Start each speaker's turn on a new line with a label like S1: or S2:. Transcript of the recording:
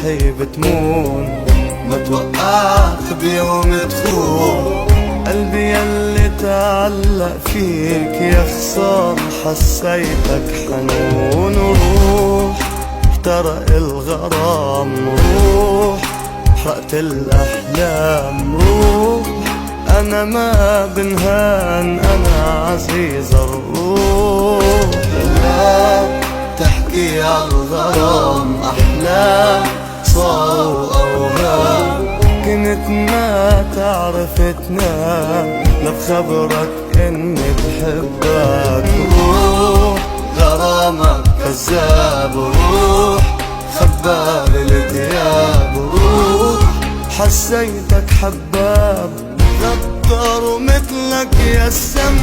S1: روحي بتمون، ما توقعت بيوم تخون قلبي يلي تعلق فيك، يا خسارة حسيتك حنون. وروح احترق الغرام، روح حرقت الأحلام، روح أنا ما بنهان، أنا عزيز الروح. لا تحكي عالغرام أحلام صاروا أوهام، كنت ما تعرف تنام لا بخبرك إني بحبك. روح غرامك كذاب، روح خباب الدياب، روح حسيتك حباب غدار ومثلك يا السم.